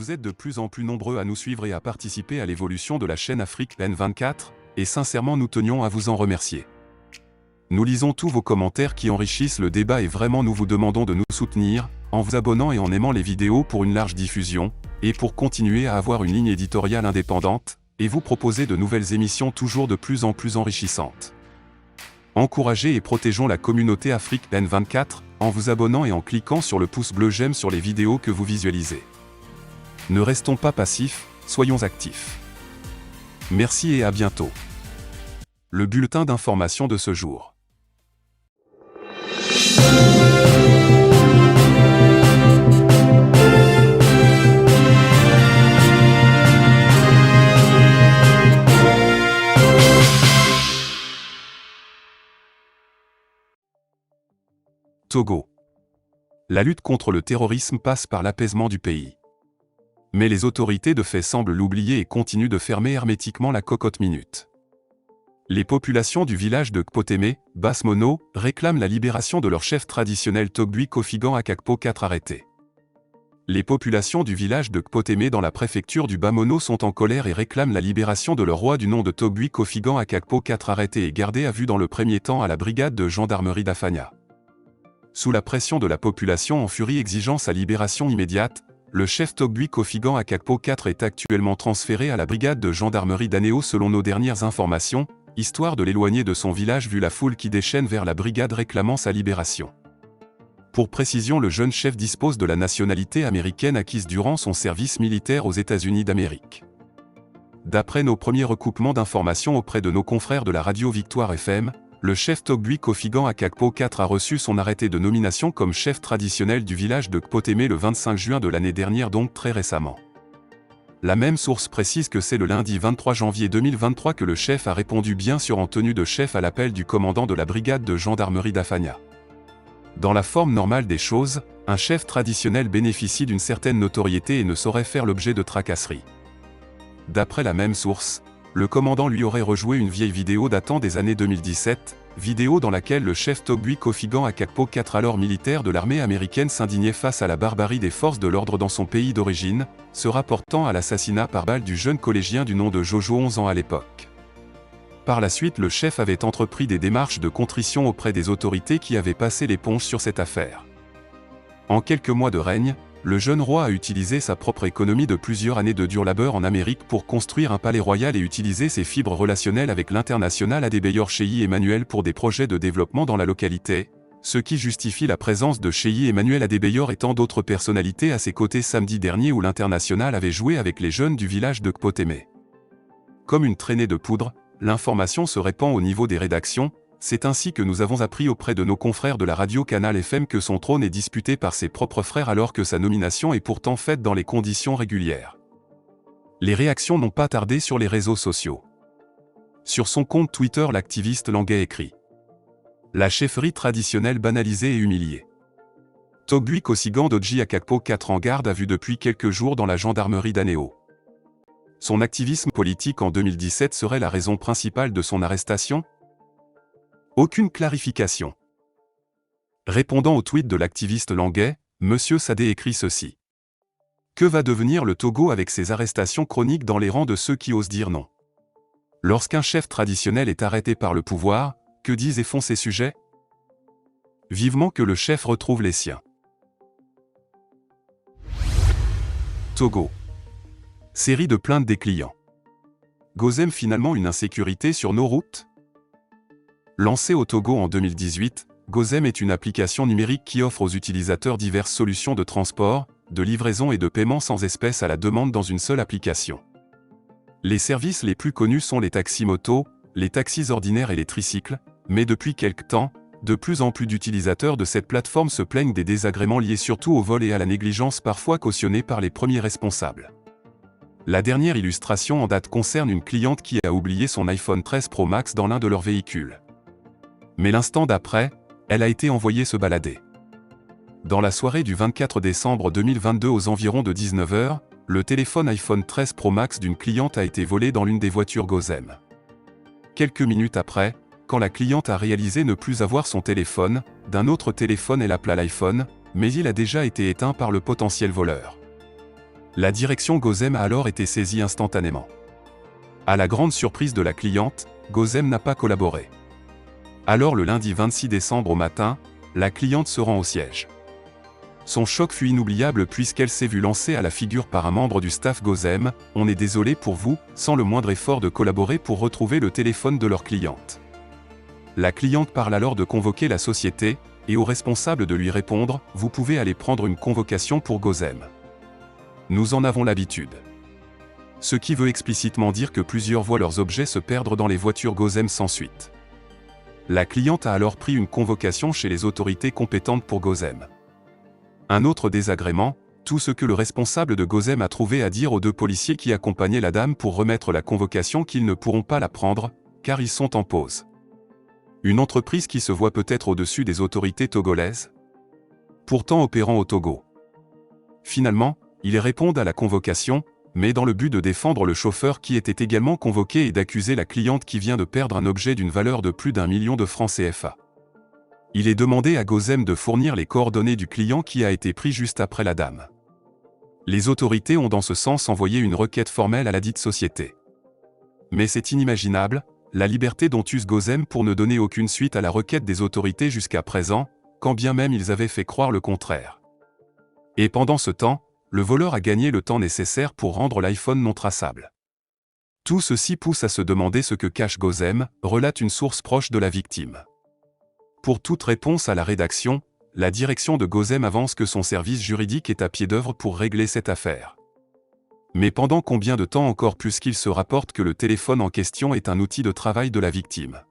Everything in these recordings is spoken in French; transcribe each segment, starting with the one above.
Vous êtes de plus en plus nombreux à nous suivre et à participer à l'évolution de la chaîne Afrique N24, et sincèrement nous tenions à vous en remercier. Nous lisons tous vos commentaires qui enrichissent le débat et vraiment nous vous demandons de nous soutenir, en vous abonnant et en aimant les vidéos pour une large diffusion, et pour continuer à avoir une ligne éditoriale indépendante, et vous proposer de nouvelles émissions toujours de plus en plus enrichissantes. Encouragez et protégeons la communauté Afrique N24, en vous abonnant et en cliquant sur le pouce bleu j'aime sur les vidéos que vous visualisez. Ne restons pas passifs, soyons actifs. Merci et à bientôt. Le bulletin d'information de ce jour. Togo. La lutte contre le terrorisme passe par l'apaisement du pays. Mais les autorités de fait semblent l'oublier et continuent de fermer hermétiquement la cocotte minute. Les populations du village de Kpotemé, Basse-Mono, réclament la libération de leur chef traditionnel Togbui Kofigan Akakpo IV arrêté. Les populations du village de Kpotemé dans la préfecture du Bas-Mono sont en colère et réclament la libération de leur roi du nom de Togbui Kofigan Akakpo IV arrêté et gardé à vue dans le premier temps à la brigade de gendarmerie d'Afanya. Sous la pression de la population en furie exigeant sa libération immédiate, le chef Togbui Kofigan Akakpo IV est actuellement transféré à la brigade de gendarmerie d'Anéo selon nos dernières informations, histoire de l'éloigner de son village vu la foule qui déchaîne vers la brigade réclamant sa libération. Pour précision, le jeune chef dispose de la nationalité américaine acquise durant son service militaire aux États-Unis d'Amérique. D'après nos premiers recoupements d'informations auprès de nos confrères de la radio Victoire FM, le chef Togbui Kofigan Akakpo IV a reçu son arrêté de nomination comme chef traditionnel du village de Kpotemé le 25 juin de l'année dernière, donc très récemment. La même source précise que c'est le lundi 23 janvier 2023 que le chef a répondu bien sûr en tenue de chef à l'appel du commandant de la brigade de gendarmerie d'Afanya. Dans la forme normale des choses, un chef traditionnel bénéficie d'une certaine notoriété et ne saurait faire l'objet de tracasseries. D'après la même source, le commandant lui aurait rejoué une vieille vidéo datant des années 2017, vidéo dans laquelle le chef Togbui Kofigan Akakpo IV alors militaire de l'armée américaine s'indignait face à la barbarie des forces de l'ordre dans son pays d'origine, se rapportant à l'assassinat par balle du jeune collégien du nom de Jojo 11 ans à l'époque. Par la suite, le chef avait entrepris des démarches de contrition auprès des autorités qui avaient passé l'éponge sur cette affaire. En quelques mois de règne, le jeune roi a utilisé sa propre économie de plusieurs années de dur labeur en Amérique pour construire un palais royal et utiliser ses fibres relationnelles avec l'international Adebayor Sheyi Emmanuel pour des projets de développement dans la localité, ce qui justifie la présence de Sheyi Emmanuel Adebayor et tant d'autres personnalités à ses côtés samedi dernier où l'international avait joué avec les jeunes du village de Kpotemé. Comme une traînée de poudre, l'information se répand au niveau des rédactions. C'est ainsi que nous avons appris auprès de nos confrères de la radio Canal FM que son trône est disputé par ses propres frères alors que sa nomination est pourtant faite dans les conditions régulières. Les réactions n'ont pas tardé sur les réseaux sociaux. Sur son compte Twitter, l'activiste Languet écrit « La chefferie traditionnelle banalisée et humiliée. Togbui Kofigan Doji Akakpo IV en garde à vue depuis quelques jours dans la gendarmerie d'Anéo. Son activisme politique en 2017 serait la raison principale de son arrestation ? Aucune clarification. Répondant au tweet de l'activiste Languet, M. Sadé écrit ceci. Que va devenir le Togo avec ses arrestations chroniques dans les rangs de ceux qui osent dire non? Lorsqu'un chef traditionnel est arrêté par le pouvoir, que disent et font ces sujets? Vivement que le chef retrouve les siens. Togo. Série de plaintes des clients. Gozem finalement une insécurité sur nos routes? Lancée au Togo en 2018, Gozem est une application numérique qui offre aux utilisateurs diverses solutions de transport, de livraison et de paiement sans espèces à la demande dans une seule application. Les services les plus connus sont les taxis motos, les taxis ordinaires et les tricycles, mais depuis quelque temps, de plus en plus d'utilisateurs de cette plateforme se plaignent des désagréments liés surtout au vol et à la négligence parfois cautionnée par les premiers responsables. La dernière illustration en date concerne une cliente qui a oublié son iPhone 13 Pro Max dans l'un de leurs véhicules. Mais l'instant d'après, elle a été envoyée se balader. Dans la soirée du 24 décembre 2022 aux environs de 19 h, le téléphone iPhone 13 Pro Max d'une cliente a été volé dans l'une des voitures Gozem. Quelques minutes après, quand la cliente a réalisé ne plus avoir son téléphone, d'un autre téléphone elle appela l'iPhone, mais il a déjà été éteint par le potentiel voleur. La direction Gozem a alors été saisie instantanément. À la grande surprise de la cliente, Gozem n'a pas collaboré. Alors le lundi 26 décembre au matin, la cliente se rend au siège. Son choc fut inoubliable puisqu'elle s'est vue lancer à la figure par un membre du staff Gozem « On est désolé pour vous », sans le moindre effort de collaborer pour retrouver le téléphone de leur cliente. La cliente parle alors de convoquer la société, et au responsable de lui répondre « Vous pouvez aller prendre une convocation pour Gozem. Nous en avons l'habitude ». Ce qui veut explicitement dire que plusieurs voient leurs objets se perdre dans les voitures Gozem sans suite. La cliente a alors pris une convocation chez les autorités compétentes pour Gozem. Un autre désagrément, tout ce que le responsable de Gozem a trouvé à dire aux deux policiers qui accompagnaient la dame pour remettre la convocation qu'ils ne pourront pas la prendre, car ils sont en pause. Une entreprise qui se voit peut-être au-dessus des autorités togolaises, pourtant opérant au Togo. Finalement, ils répondent à la convocation, mais dans le but de défendre le chauffeur qui était également convoqué et d'accuser la cliente qui vient de perdre un objet d'une valeur de plus d'1 million de francs CFA. Il est demandé à Gozem de fournir les coordonnées du client qui a été pris juste après la dame. Les autorités ont dans ce sens envoyé une requête formelle à ladite société. Mais c'est inimaginable, la liberté dont use Gozem pour ne donner aucune suite à la requête des autorités jusqu'à présent, quand bien même ils avaient fait croire le contraire. Et pendant ce temps, le voleur a gagné le temps nécessaire pour rendre l'iPhone non traçable. Tout ceci pousse à se demander ce que cache Gozem, relate une source proche de la victime. Pour toute réponse à la rédaction, la direction de Gozem avance que son service juridique est à pied d'œuvre pour régler cette affaire. Mais pendant combien de temps encore puisqu'il se rapporte que le téléphone en question est un outil de travail de la victime.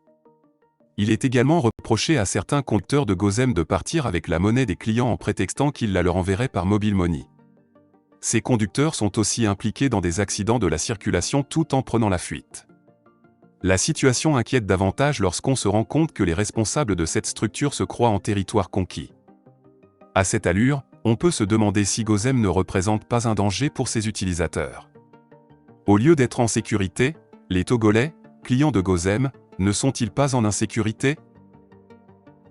Il est également reproché à certains conducteurs de Gozem de partir avec la monnaie des clients en prétextant qu'ils la leur enverraient par mobile money. Ces conducteurs sont aussi impliqués dans des accidents de la circulation tout en prenant la fuite. La situation inquiète davantage lorsqu'on se rend compte que les responsables de cette structure se croient en territoire conquis. À cette allure, on peut se demander si Gozem ne représente pas un danger pour ses utilisateurs. Au lieu d'être en sécurité, les Togolais, clients de Gozem, ne sont-ils pas en insécurité?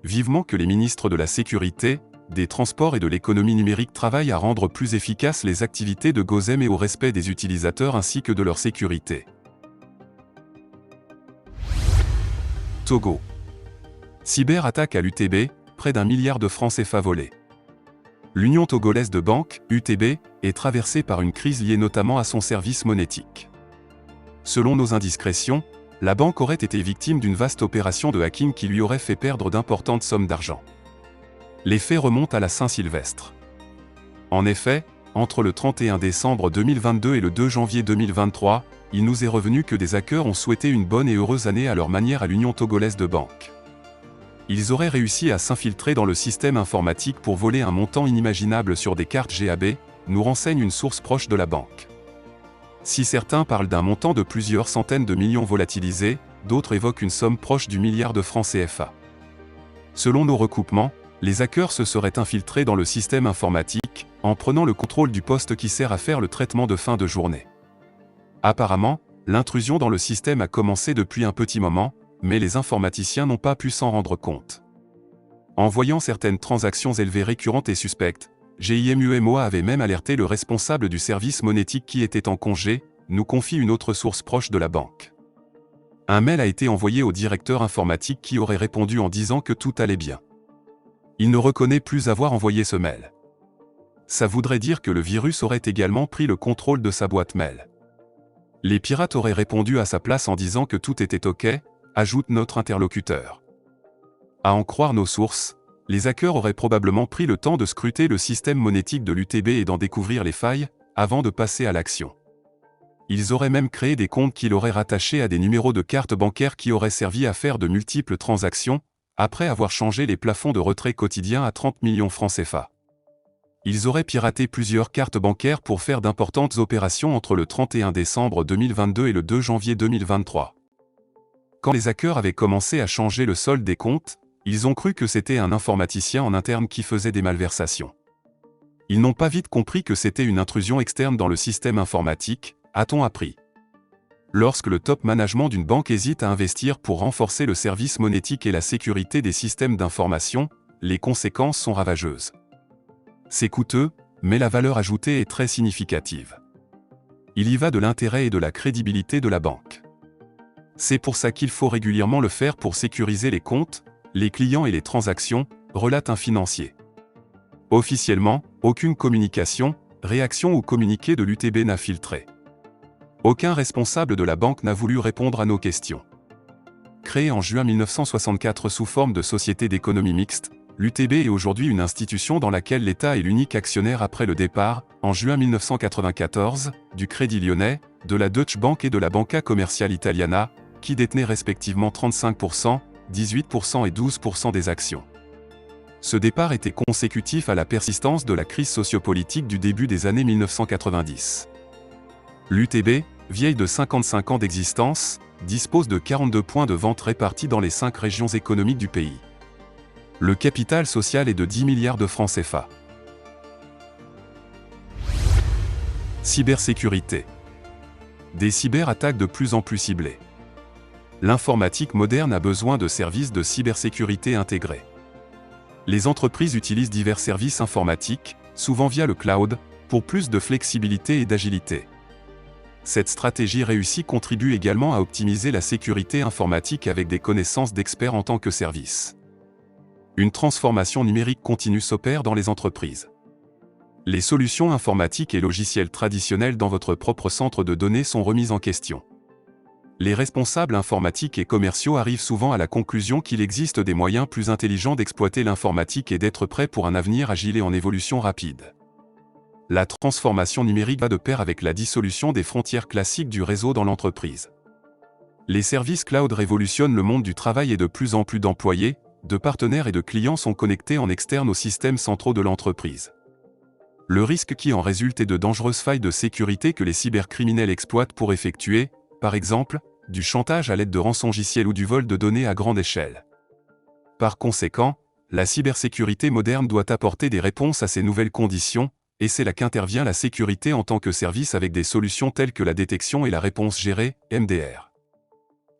Vivement que les ministres de la Sécurité, des Transports et de l'Économie numérique travaillent à rendre plus efficaces les activités de Gozem et au respect des utilisateurs ainsi que de leur sécurité. Togo. Cyberattaque à l'UTB, près d'1 milliard de francs CFA volés. L'Union togolaise de banques, UTB, est traversée par une crise liée notamment à son service monétique. Selon nos indiscrétions, la banque aurait été victime d'une vaste opération de hacking qui lui aurait fait perdre d'importantes sommes d'argent. Les faits remontent à la Saint-Sylvestre. En effet, entre le 31 décembre 2022 et le 2 janvier 2023, il nous est revenu que des hackers ont souhaité une bonne et heureuse année à leur manière à l'Union togolaise de banques. Ils auraient réussi à s'infiltrer dans le système informatique pour voler un montant inimaginable sur des cartes GAB, nous renseigne une source proche de la banque. Si certains parlent d'un montant de plusieurs centaines de millions volatilisés, d'autres évoquent une somme proche du milliard de francs CFA. Selon nos recoupements, les hackers se seraient infiltrés dans le système informatique, en prenant le contrôle du poste qui sert à faire le traitement de fin de journée. Apparemment, l'intrusion dans le système a commencé depuis un petit moment, mais les informaticiens n'ont pas pu s'en rendre compte. En voyant certaines transactions élevées récurrentes et suspectes, GIMUMOA avait même alerté le responsable du service monétique qui était en congé, nous confie une autre source proche de la banque. Un mail a été envoyé au directeur informatique qui aurait répondu en disant que tout allait bien. Il ne reconnaît plus avoir envoyé ce mail. Ça voudrait dire que le virus aurait également pris le contrôle de sa boîte mail. Les pirates auraient répondu à sa place en disant que tout était OK, ajoute notre interlocuteur. À en croire nos sources, les hackers auraient probablement pris le temps de scruter le système monétique de l'UTB et d'en découvrir les failles, avant de passer à l'action. Ils auraient même créé des comptes qu'ils auraient rattachés à des numéros de cartes bancaires qui auraient servi à faire de multiples transactions, après avoir changé les plafonds de retrait quotidiens à 30 millions francs CFA. Ils auraient piraté plusieurs cartes bancaires pour faire d'importantes opérations entre le 31 décembre 2022 et le 2 janvier 2023. Quand les hackers avaient commencé à changer le solde des comptes, ils ont cru que c'était un informaticien en interne qui faisait des malversations. Ils n'ont pas vite compris que c'était une intrusion externe dans le système informatique, a-t-on appris. Lorsque le top management d'une banque hésite à investir pour renforcer le service monétique et la sécurité des systèmes d'information, les conséquences sont ravageuses. C'est coûteux, mais la valeur ajoutée est très significative. Il y va de l'intérêt et de la crédibilité de la banque. C'est pour ça qu'il faut régulièrement le faire pour sécuriser les comptes, les clients et les transactions, relate un financier. Officiellement, aucune communication, réaction ou communiqué de l'UTB n'a filtré. Aucun responsable de la banque n'a voulu répondre à nos questions. Créée en juin 1964 sous forme de société d'économie mixte, l'UTB est aujourd'hui une institution dans laquelle l'État est l'unique actionnaire après le départ, en juin 1994, du Crédit Lyonnais, de la Deutsche Bank et de la Banca Commerciale Italiana, qui détenaient respectivement 35%, 18% et 12% des actions. Ce départ était consécutif à la persistance de la crise sociopolitique du début des années 1990. L'UTB, vieille de 55 ans d'existence, dispose de 42 points de vente répartis dans les 5 régions économiques du pays. Le capital social est de 10 milliards de francs CFA. Cybersécurité. Des cyberattaques de plus en plus ciblées. L'informatique moderne a besoin de services de cybersécurité intégrés. Les entreprises utilisent divers services informatiques, souvent via le cloud, pour plus de flexibilité et d'agilité. Cette stratégie réussie contribue également à optimiser la sécurité informatique avec des connaissances d'experts en tant que service. Une transformation numérique continue s'opère dans les entreprises. Les solutions informatiques et logiciels traditionnels dans votre propre centre de données sont remises en question. Les responsables informatiques et commerciaux arrivent souvent à la conclusion qu'il existe des moyens plus intelligents d'exploiter l'informatique et d'être prêts pour un avenir agile et en évolution rapide. La transformation numérique va de pair avec la dissolution des frontières classiques du réseau dans l'entreprise. Les services cloud révolutionnent le monde du travail et de plus en plus d'employés, de partenaires et de clients sont connectés en externe aux systèmes centraux de l'entreprise. Le risque qui en résulte est de dangereuses failles de sécurité que les cybercriminels exploitent pour effectuer, par exemple, du chantage à l'aide de rançongiciels ou du vol de données à grande échelle. Par conséquent, la cybersécurité moderne doit apporter des réponses à ces nouvelles conditions, et c'est là qu'intervient la sécurité en tant que service avec des solutions telles que la détection et la réponse gérée, MDR.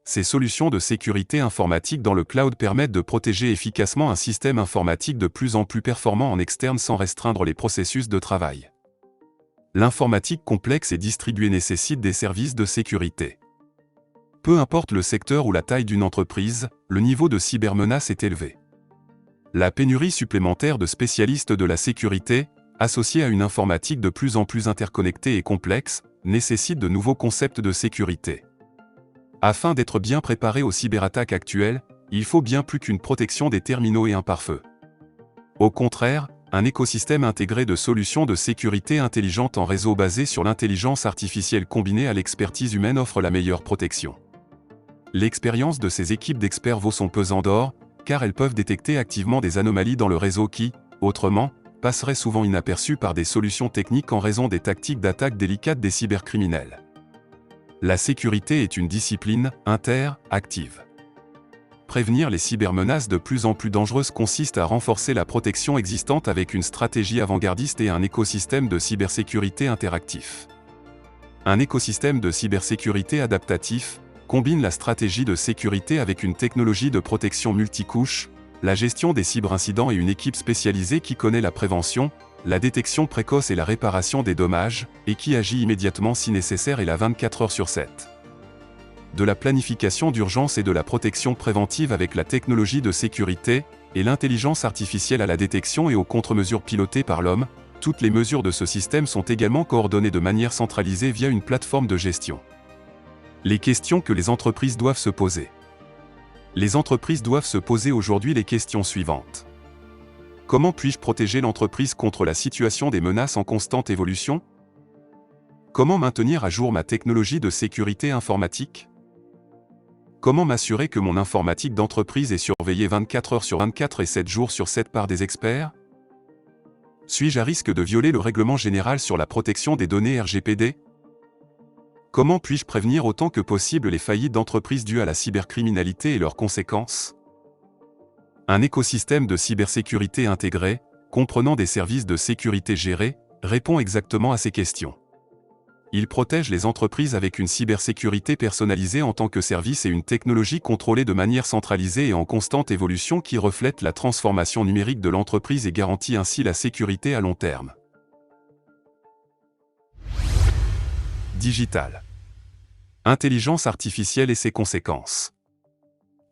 Ces solutions de sécurité informatique dans le cloud permettent de protéger efficacement un système informatique de plus en plus performant en externe sans restreindre les processus de travail. L'informatique complexe et distribuée nécessite des services de sécurité. Peu importe le secteur ou la taille d'une entreprise, le niveau de cybermenace est élevé. La pénurie supplémentaire de spécialistes de la sécurité, associée à une informatique de plus en plus interconnectée et complexe, nécessite de nouveaux concepts de sécurité. Afin d'être bien préparé aux cyberattaques actuelles, il faut bien plus qu'une protection des terminaux et un pare-feu. Au contraire, un écosystème intégré de solutions de sécurité intelligente en réseau basé sur l'intelligence artificielle combinée à l'expertise humaine offre la meilleure protection. L'expérience de ces équipes d'experts vaut son pesant d'or, car elles peuvent détecter activement des anomalies dans le réseau qui, autrement, passeraient souvent inaperçues par des solutions techniques en raison des tactiques d'attaque délicates des cybercriminels. La sécurité est une discipline active. Prévenir les cybermenaces de plus en plus dangereuses consiste à renforcer la protection existante avec une stratégie avant-gardiste et un écosystème de cybersécurité interactif. Un écosystème de cybersécurité adaptatif combine la stratégie de sécurité avec une technologie de protection multicouche, la gestion des cyberincidents et une équipe spécialisée qui connaît la prévention, la détection précoce et la réparation des dommages, et qui agit immédiatement si nécessaire et la 24 heures sur 7. De la planification d'urgence et de la protection préventive avec la technologie de sécurité, et l'intelligence artificielle à la détection et aux contre-mesures pilotées par l'homme, toutes les mesures de ce système sont également coordonnées de manière centralisée via une plateforme de gestion. Les questions que les entreprises doivent se poser. Les entreprises doivent se poser aujourd'hui les questions suivantes. Comment puis-je protéger l'entreprise contre la situation des menaces en constante évolution? Comment maintenir à jour ma technologie de sécurité informatique? Comment m'assurer que mon informatique d'entreprise est surveillée 24 heures sur 24 et 7 jours sur 7 par des experts? Suis-je à risque de violer le règlement général sur la protection des données RGPD? Comment puis-je prévenir autant que possible les faillites d'entreprises dues à la cybercriminalité et leurs conséquences? Un écosystème de cybersécurité intégré, comprenant des services de sécurité gérés, répond exactement à ces questions. Il protège les entreprises avec une cybersécurité personnalisée en tant que service et une technologie contrôlée de manière centralisée et en constante évolution qui reflète la transformation numérique de l'entreprise et garantit ainsi la sécurité à long terme. Digital. Intelligence artificielle et ses conséquences.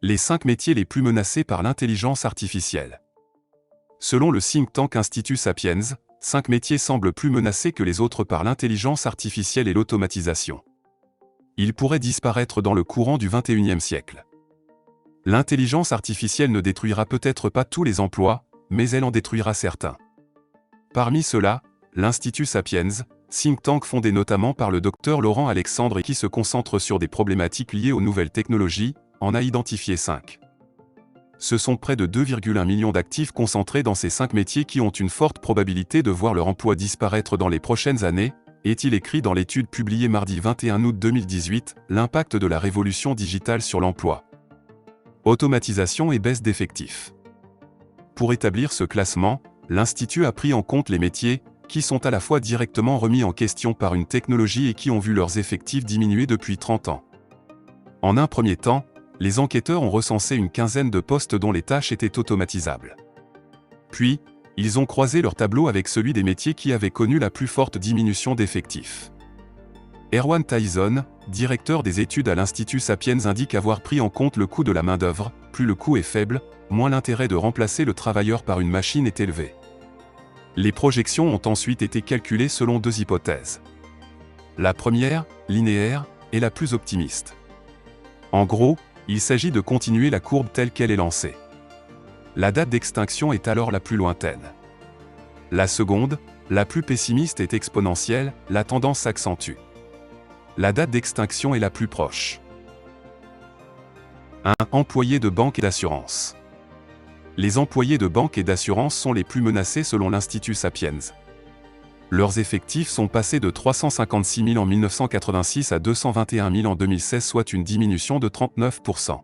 Les 5 métiers les plus menacés par l'intelligence artificielle. Selon le think tank Institut Sapiens, 5 métiers semblent plus menacés que les autres par l'intelligence artificielle et l'automatisation. Ils pourraient disparaître dans le courant du XXIe siècle. L'intelligence artificielle ne détruira peut-être pas tous les emplois, mais elle en détruira certains. Parmi ceux-là, l'Institut Sapiens, think tank fondé notamment par le docteur Laurent Alexandre et qui se concentre sur des problématiques liées aux nouvelles technologies, en a identifié 5. Ce sont près de 2,1 millions d'actifs concentrés dans ces 5 métiers qui ont une forte probabilité de voir leur emploi disparaître dans les prochaines années, est-il écrit dans l'étude publiée mardi 21 août 2018, l'impact de la révolution digitale sur l'emploi. Automatisation et baisse d'effectifs. Pour établir ce classement, l'Institut a pris en compte les métiers qui sont à la fois directement remis en question par une technologie et qui ont vu leurs effectifs diminuer depuis 30 ans. En un premier temps, les enquêteurs ont recensé une quinzaine de postes dont les tâches étaient automatisables. Puis, ils ont croisé leur tableau avec celui des métiers qui avaient connu la plus forte diminution d'effectifs. Erwan Tyson, directeur des études à l'Institut Sapiens, indique avoir pris en compte le coût de la main-d'œuvre. Plus le coût est faible, moins l'intérêt de remplacer le travailleur par une machine est élevé. Les projections ont ensuite été calculées selon 2 hypothèses. La première, linéaire, est la plus optimiste. En gros, il s'agit de continuer la courbe telle qu'elle est lancée. La date d'extinction est alors la plus lointaine. La seconde, la plus pessimiste, est exponentielle, la tendance s'accentue. La date d'extinction est la plus proche. 1. Employés de banque et d'assurance. Les employés de banque et d'assurance sont les plus menacés selon l'Institut Sapiens. Leurs effectifs sont passés de 356 000 en 1986 à 221 000 en 2016, soit une diminution de 39%.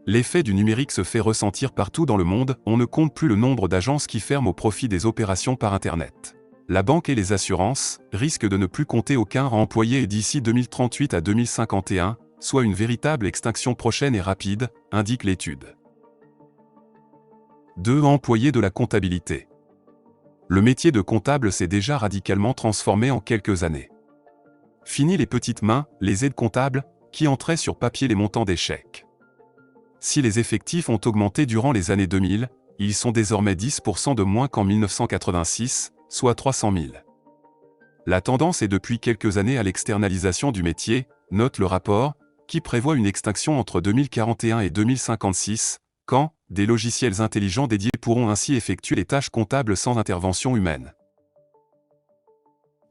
L'effet du numérique se fait ressentir partout dans le monde, on ne compte plus le nombre d'agences qui ferment au profit des opérations par Internet. La banque et les assurances risquent de ne plus compter aucun employé d'ici 2038 à 2051, soit une véritable extinction prochaine et rapide, indique l'étude. 2. Employés de la comptabilité. Le métier de comptable s'est déjà radicalement transformé en quelques années. Fini les petites mains, les aides comptables, qui entraient sur papier les montants des chèques. Si les effectifs ont augmenté durant les années 2000, ils sont désormais 10% de moins qu'en 1986, soit 300 000. La tendance est depuis quelques années à l'externalisation du métier, note le rapport, qui prévoit une extinction entre 2041 et 2056, quand des logiciels intelligents dédiés pourront ainsi effectuer les tâches comptables sans intervention humaine.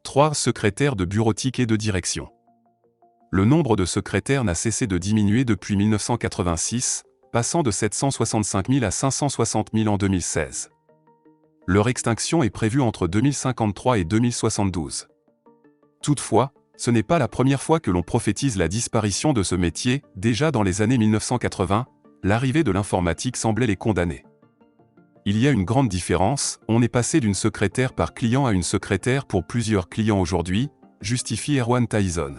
3. Secrétaires de bureautique et de direction. Le nombre de secrétaires n'a cessé de diminuer depuis 1986, passant de 765 000 à 560 000 en 2016. Leur extinction est prévue entre 2053 et 2072. Toutefois, ce n'est pas la première fois que l'on prophétise la disparition de ce métier. Déjà dans les années 1980, l'arrivée de l'informatique semblait les condamner. Il y a une grande différence, on est passé d'une secrétaire par client à une secrétaire pour plusieurs clients aujourd'hui, justifie Erwan Tyson.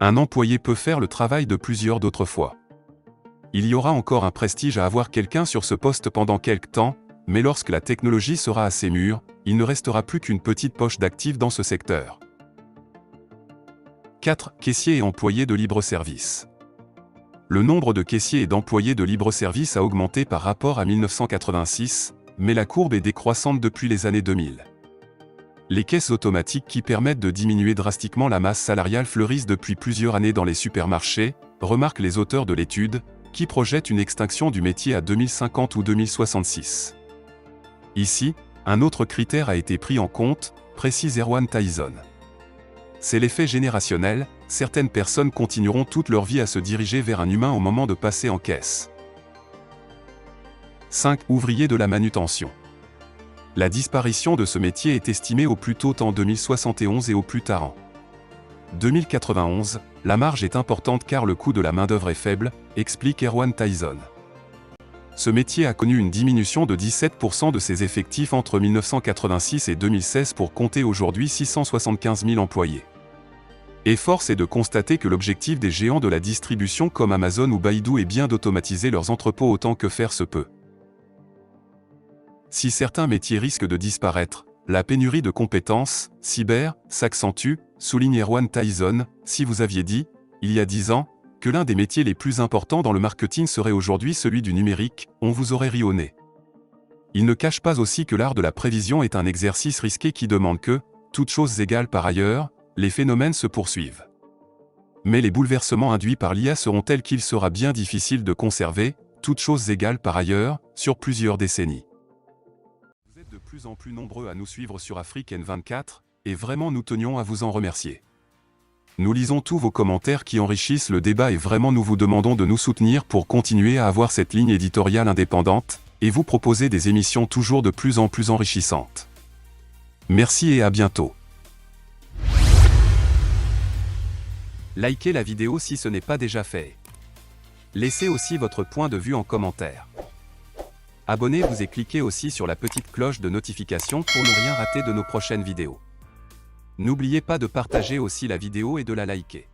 Un employé peut faire le travail de plusieurs d'autres fois. Il y aura encore un prestige à avoir quelqu'un sur ce poste pendant quelque temps, mais lorsque la technologie sera assez mûre, il ne restera plus qu'une petite poche d'actifs dans ce secteur. 4. Caissiers et employés de libre-service. Le nombre de caissiers et d'employés de libre-service a augmenté par rapport à 1986, mais la courbe est décroissante depuis les années 2000. Les caisses automatiques qui permettent de diminuer drastiquement la masse salariale fleurissent depuis plusieurs années dans les supermarchés, remarquent les auteurs de l'étude, qui projettent une extinction du métier à 2050 ou 2066. Ici, un autre critère a été pris en compte, précise Erwan Tyson. C'est l'effet générationnel, certaines personnes continueront toute leur vie à se diriger vers un humain au moment de passer en caisse. 5. Ouvriers de la manutention. La disparition de ce métier est estimée au plus tôt en 2071 et au plus tard en 2091, la marge est importante car le coût de la main-d'œuvre est faible, explique Erwan Tyson. Ce métier a connu une diminution de 17% de ses effectifs entre 1986 et 2016 pour compter aujourd'hui 675 000 employés. Et force est de constater que l'objectif des géants de la distribution comme Amazon ou Baidu est bien d'automatiser leurs entrepôts autant que faire se peut. Si certains métiers risquent de disparaître, La pénurie de compétences, cyber, s'accentue, souligne Erwan Tyson. Si vous aviez dit, il y a 10 ans, que l'un des métiers les plus importants dans le marketing serait aujourd'hui celui du numérique, on vous aurait ri au nez. Il ne cache pas aussi que l'art de la prévision est un exercice risqué qui demande que, toutes choses égales par ailleurs, les phénomènes se poursuivent. Mais les bouleversements induits par l'IA seront tels qu'il sera bien difficile de conserver, toutes choses égales par ailleurs, sur plusieurs décennies. Vous êtes de plus en plus nombreux à nous suivre sur Afrique N24, et vraiment nous tenions à vous en remercier. Nous lisons tous vos commentaires qui enrichissent le débat et vraiment nous vous demandons de nous soutenir pour continuer à avoir cette ligne éditoriale indépendante, et vous proposer des émissions toujours de plus en plus enrichissantes. Merci et à bientôt. Likez la vidéo si ce n'est pas déjà fait. Laissez aussi votre point de vue en commentaire. Abonnez-vous et cliquez aussi sur la petite cloche de notification pour ne rien rater de nos prochaines vidéos. N'oubliez pas de partager aussi la vidéo et de la liker.